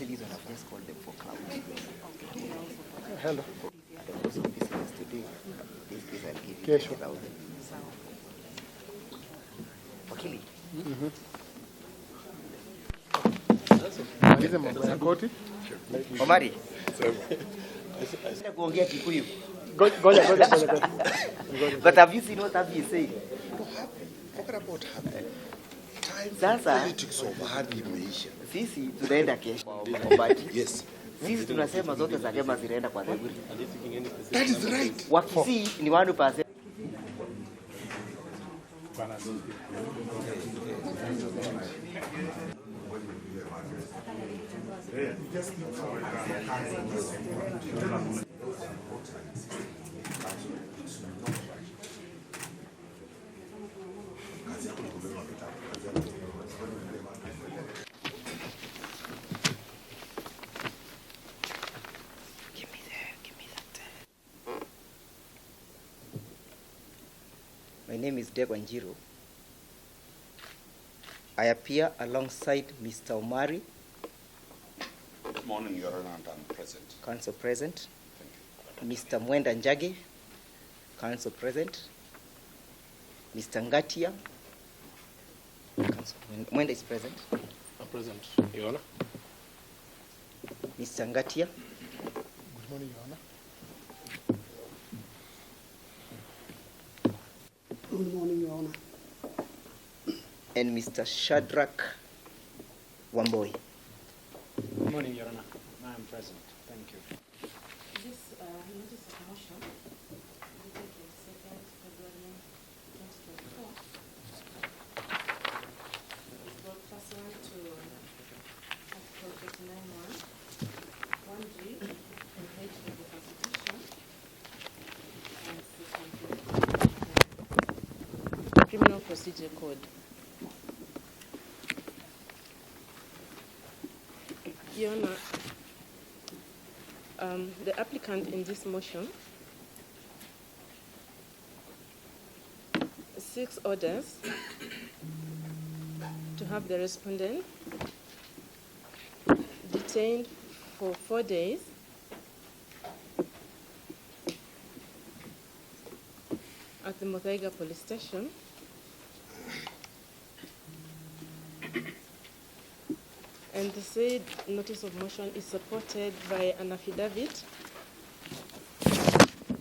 Actually, I've just called them for cloud. Hello. Because of business today, this is I'll give you Kesho. 10,000. Wakili. Malize mambo ya koti. Omari. Kuongea Kikuyu. Goja. But have you seen what Abby is saying? Forget about happy. Sasa Politics of happy imeisha. sisi tunaenda kesho kwa Mbati. Yes. Sisi tunasema zote za Kema zinaenda kwa Theguri. That is right. Wakisi ni 1%. My name is Degwanjiro. I appear alongside Mr. Omari, Good morning, Your Honor, and I'm present. Council President, Mr. Mwenda Njage, Council President, Mr. Ngatia, Council Mwenda is present, I'm present, Your Honor. Mr. Ngatia, Good morning, Your Honor. Good morning, Your Honor. and Mr. Shadrach Wamboi. Good morning, Your Honor. I am present. Thank you. This notice of motion, dated 2nd February 2024, is brought pursuant to Article 89(1), 1G, and H of the Constitution, and Section 2. Criminal Procedure Code. Your Honor, the applicant in this motion seeks orders to have the respondent detained for 4 days at the Muthaiga police station and the said notice of motion is supported by an affidavit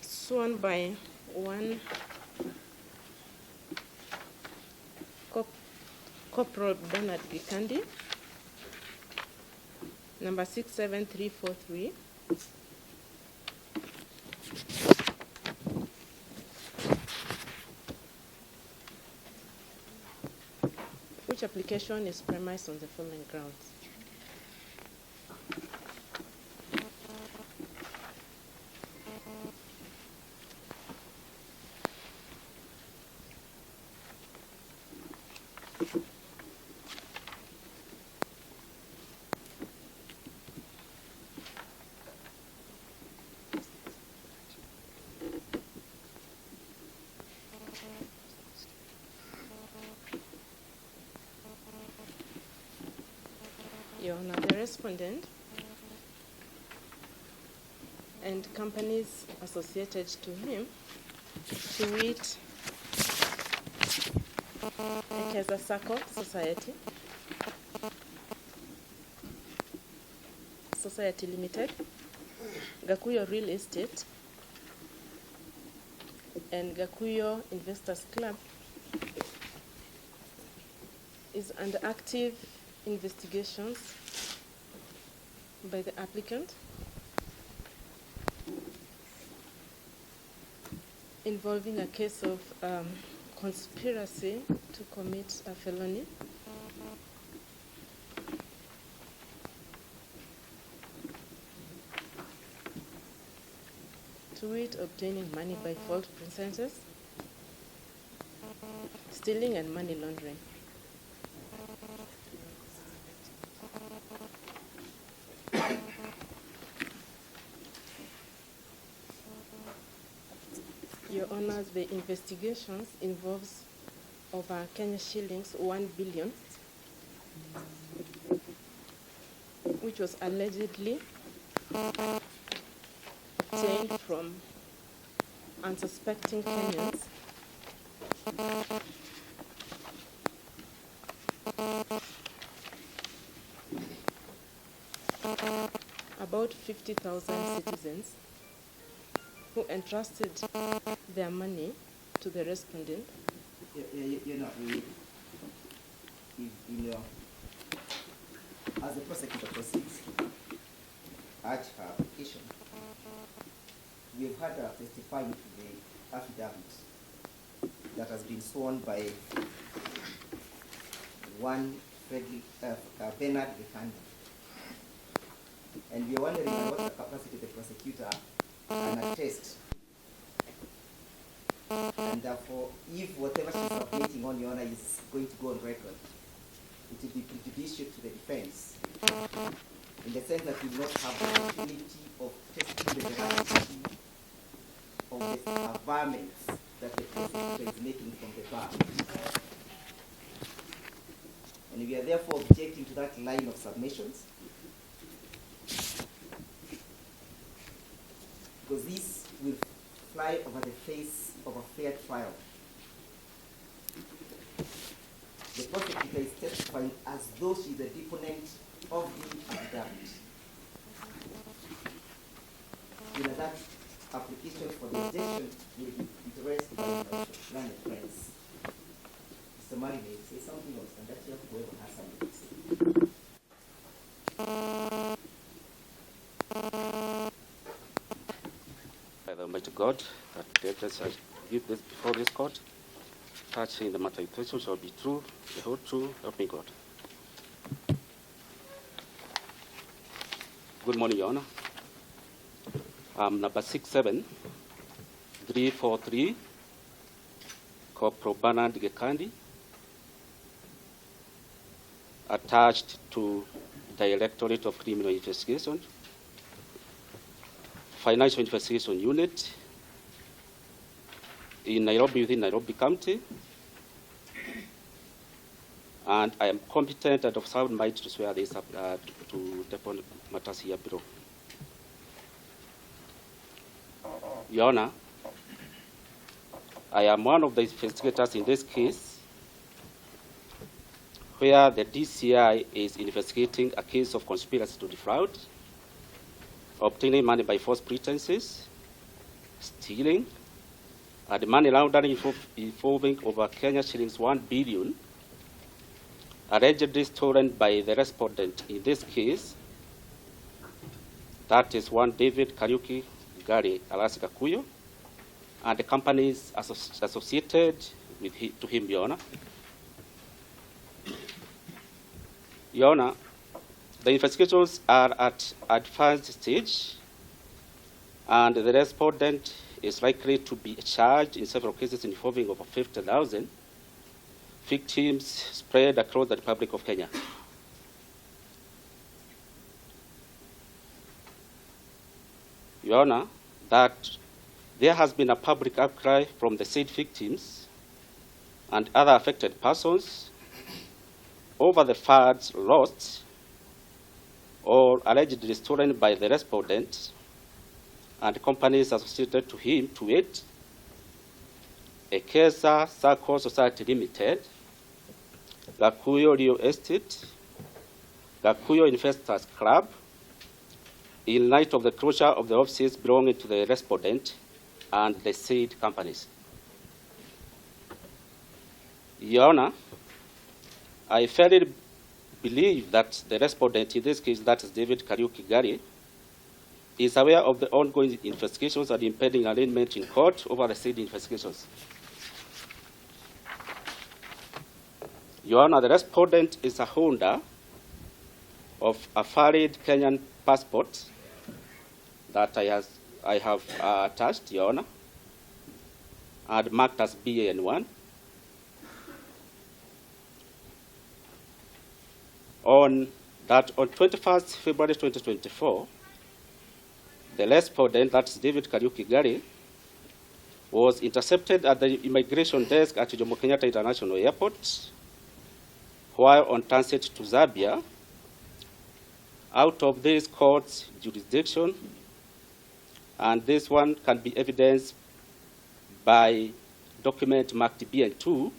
sworn by one Corporal Bernard Gikandi, number 67343, which application is premised on the following grounds. Your Honor, the respondent and companies associated to him, to wit, Ekeza SACCO Society Limited, Gakuyo Real Estate, and Gakuyo Investors Club, is under active investigations by the applicant involving a case of conspiracy to commit a felony, to wit, obtaining money by false pretenses, stealing and money laundering. Your Honors, the investigations involves over Kenya shillings 1 billion which was allegedly obtained from unsuspecting Kenyans, about 50,000 citizens who entrusted their money to the respondent. As the prosecutor proceeds to urge her application, we have had her testify to the affidavit that has been sworn by one Bernard Gekandi. And we are wondering in what capacity the prosecutor can attest. And therefore, if whatever she's submitting on, Your Honor, is going to go on record, it will be prejudicial to the defense, in the sense that we will not have the opportunity of testing the veracity of the averments that the prosecutor is making from the bar. And we are therefore objecting to that line of submissions, because this will fly over the face of a fair trial. The prosecutor is testifying as though she is a deponent of the affidavit. That application for the objection will be addressed by my learned friends. Mr. Marinate, say something else, and that's whoever has something to say. By the Almighty God, that judges I give this before this court, touching the matter in question shall be true, the whole truth, help me God. Good morning, Your Honor. Number 67343, Corporal Bernard Gekandi, attached to the Directorate of Criminal Investigation, Financial Investigation Unit in Nairobi, within Nairobi County, and I am competent and of sound mind to swear this up to the matters here below. Your Honor, I am one of the investigators in this case, where the DCI is investigating a case of conspiracy to defraud, obtaining money by false pretenses, stealing, and money laundering involving over Kenya shillings 1 billion, allegedly stolen by the respondent in this case, that is one David Kariuki Gari Ekeza Gakuyo, and the companies associated with to him, Your Honor. Your Honor, the investigations are at advanced stage, and the respondent is likely to be charged in several cases involving over 50,000 victims spread across the Republic of Kenya. Your Honor, that there has been a public outcry from the said victims and other affected persons over the funds lost or allegedly stolen by the respondent and companies associated to him, to it, Ekeza SACCO Society Limited, Gakuyo Real Estate, Gakuyo Investors Club, in light of the closure of the offices belonging to the respondent and the said companies. Your Honor, I fairly believe that the respondent in this case, that is David Kariuki Gari, is aware of the ongoing investigations and impending arraignment in court over the said investigations. Your Honor, the respondent is a holder of a valid Kenyan passport that I have attached, Your Honor, and marked as BAN1. On 21st February 2024, the respondent, that's David Kariuki Gari, was intercepted at the immigration desk at Jomo Kenyatta International Airport while on transit to Zambia out of this court's jurisdiction, and this one can be evidenced by document marked BN2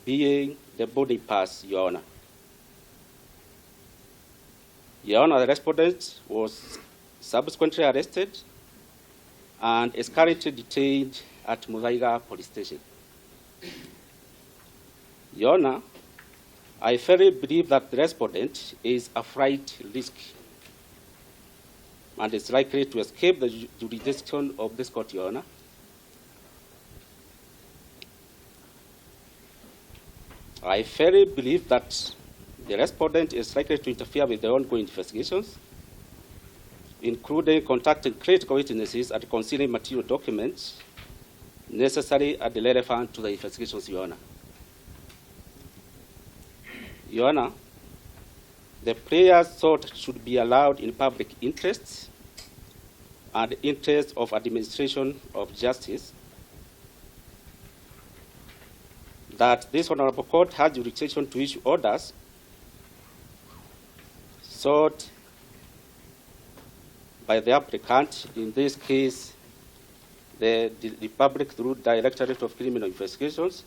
being the boarding pass, Your Honor. Your Honor, the respondent was subsequently arrested and is currently detained at Muthaiga Police Station. Your Honor, I firmly believe that the respondent is a flight risk and is likely to escape the jurisdiction of this court, Your Honor. I firmly believe that the respondent is likely to interfere with the ongoing investigations, including contacting critical witnesses and concealing material documents necessary and relevant to the investigations, Your Honor. Your Honor, the players sought should be allowed in public interests and interest of administration of justice, that this honorable court has jurisdiction to issue orders sought by the applicant, in this case, the Republic through Directorate of Criminal Investigations,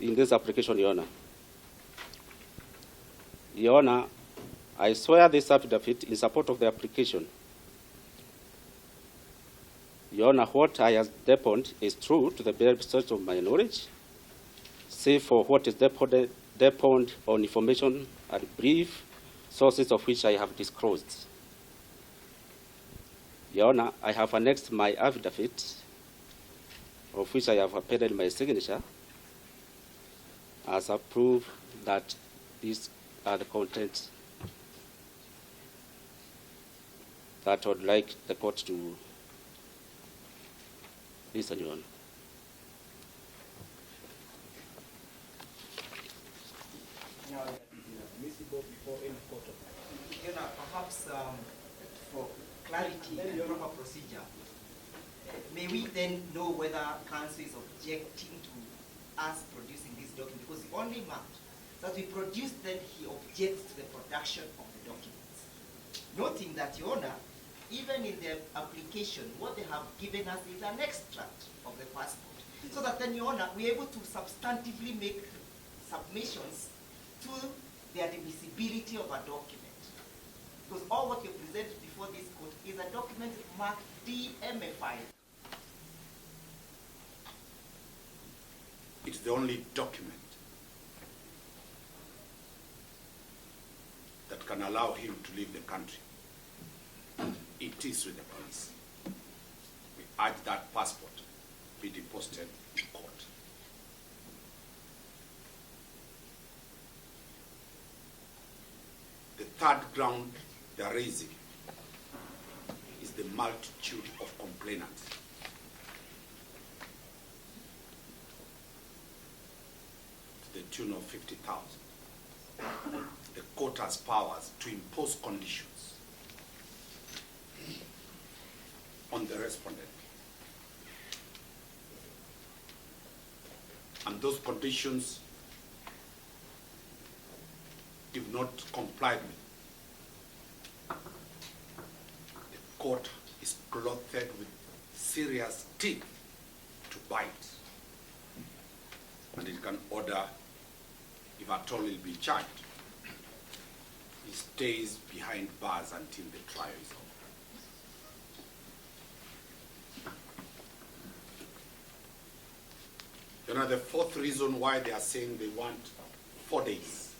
in this application, Your Honor. Your Honor, I swear this affidavit in support of the application. Your Honor, what I have deponed is true to the best of my knowledge, save for what is deponed on information and brief sources of which I have disclosed. Your Honor, I have annexed my affidavit, of which I have appended my signature, as a proof that these are the contents that I would like the court to listen, Your Honor. Now, admissible before any court of You know, perhaps for clarity and proper procedure, may we then know whether counsel is objecting to us producing this document? Because the only marked that we produce, then he objects to the production of the documents. Noting that, Your Honor, even in the application, what they have given us is an extract of the passport. So that then, Your Honor, we are able to substantively make submissions to the admissibility of a document. Because all what you present before this court is a document marked DMFI. It's the only document that can allow him to leave the country. It is with the police. We urge that passport be deposited in court. The third ground they are raising is the multitude of complainants. To the tune of 50,000. The court has powers to impose conditions on the respondent. And those conditions, if not complied with, the court is clothed with serious teeth to bite. And it can order, if at all he'll be charged, he stays behind bars until the trial is over. You know, the fourth reason why they are saying they want 4 days.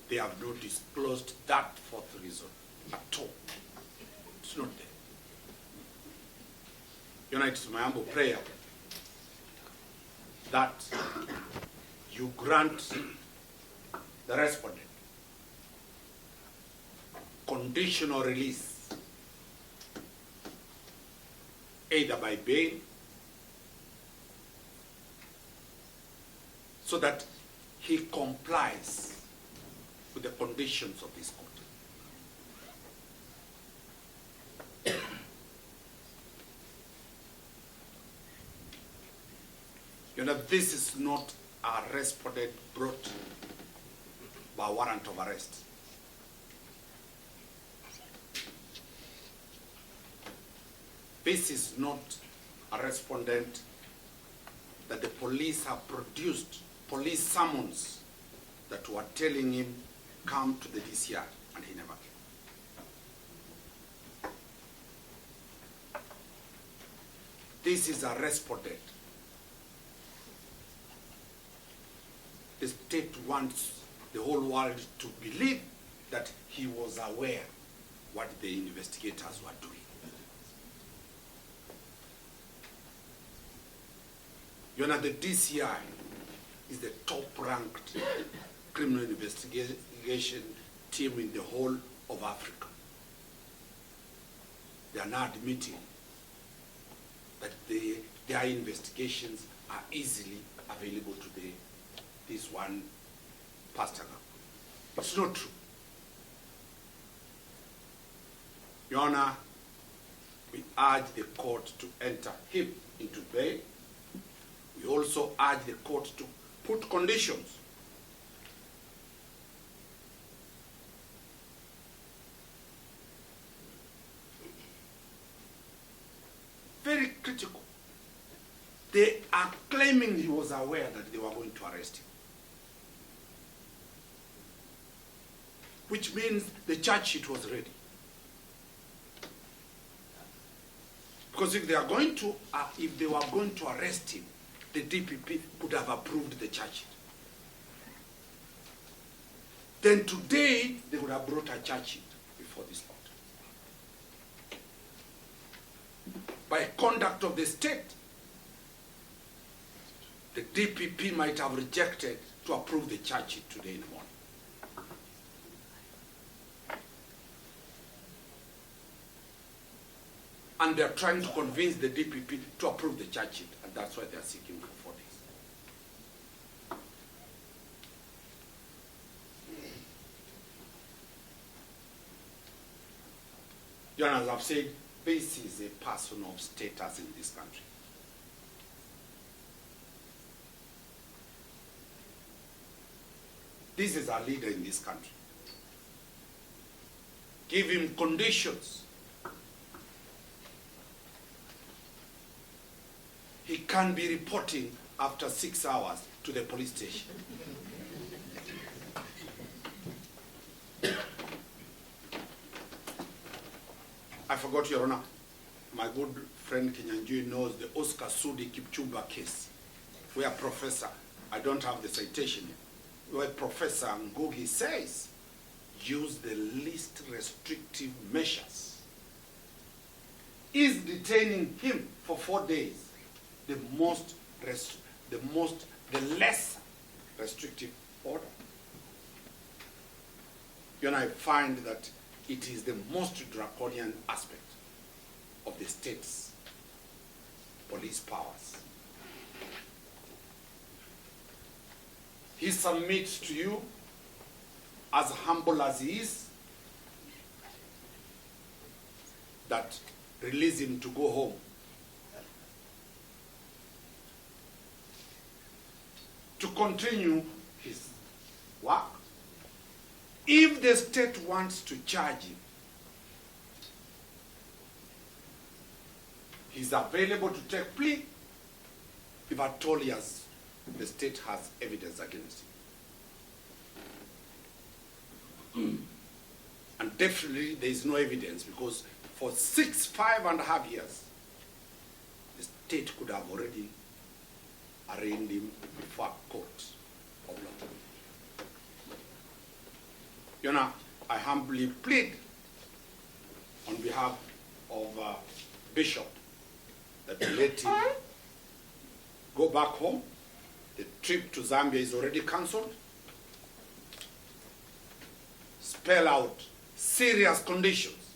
They have not disclosed that fourth reason at all. It's not there. You know, it's my humble prayer that you grant the respondent conditional release, either by bail, so that he complies with the conditions of this court. You know, this is not a respondent brought by warrant of arrest. This is not a respondent that the police have produced police summons that were telling him, come to the DCI, and he never came. This is a respondent. The state wants the whole world to believe that he was aware what the investigators were doing. You know, the DCI is the top-ranked criminal investigation team in the whole of Africa. They are now admitting that their investigations are easily available to this one Pastor Gakuyo. It's not true. Your Honor, we urge the court to enter him into bail. We also urge the court to put conditions very critical. They are claiming he was aware that they were going to arrest him, which means the charge sheet was ready. Because if they were going to arrest him, the DPP could have approved the charge sheet. Then today they would have brought a charge sheet before this court. By conduct of the state, the DPP might have rejected to approve the charge sheet today in the morning. And they're trying to convince the DPP to approve the charge sheet, and that's why they're seeking for 4 days. Your Honor, as I've said, this is a person of status in this country. This is our leader in this country. Give him conditions. He can't be reporting after 6 hours to the police station. I forgot, Your Honor, my good friend Kinyanjui knows the Oscar Sudi Kipchumba case, where Professor, I don't have the citation here, where Professor Ngugi says, use the least restrictive measures. Is detaining him for 4 days the less restrictive order? You know, I find that it is the most draconian aspect of the state's police powers. He submits to you, as humble as he is, that release him to go home. To continue his work. If the state wants to charge him, he's available to take plea if at all the state has evidence against him. And definitely there is no evidence, because for 5.5 years, the state could have already arraigned him before a court of law. You know, I humbly plead on behalf of Bishop that we let him go back home. The trip to Zambia is already cancelled. Spell out serious conditions.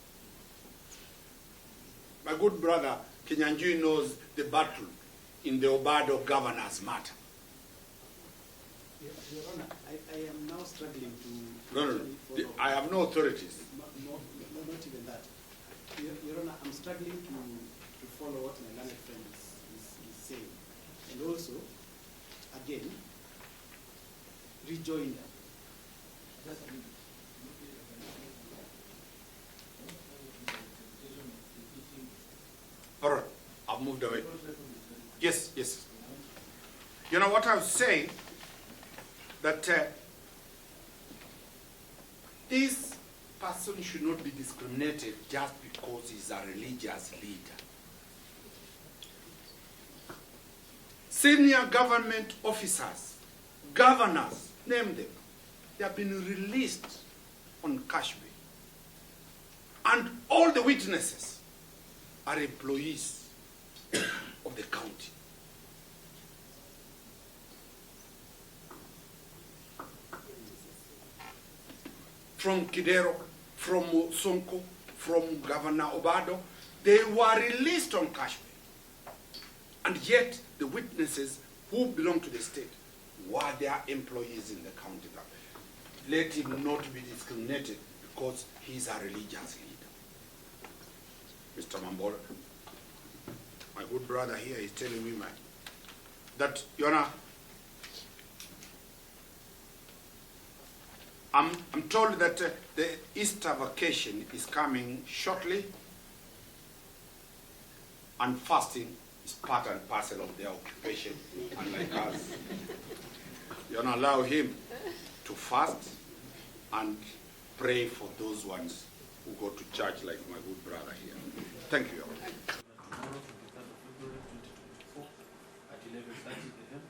My good brother Kinyanjui knows the battle in the Obado governors matter. Your Honor, I am now struggling to No. I have no authorities. No, not even that. Your Honor, I'm struggling to follow what my learned friend is saying. And also, again rejoin them. All right, I've moved away. Yes, yes. You know what I was saying? That this person should not be discriminated just because he's a religious leader. Senior government officers, governors, name them, they have been released on cash bail. And all the witnesses are employees of the county. From Kidero, from Sonko, from Governor Obado, they were released on cash bail. And yet, the witnesses who belong to the state were their employees in the county. Let him not be discriminated because he's a religious leader. Mr. Mambola, my good brother here is telling me that, Your Honor, I'm told that the Easter vacation is coming shortly, and fasting is part and parcel of their occupation, unlike us. You don't allow him to fast and pray for those ones who go to church like my good brother here. Thank you, Your Honor. At 11:30 a.m.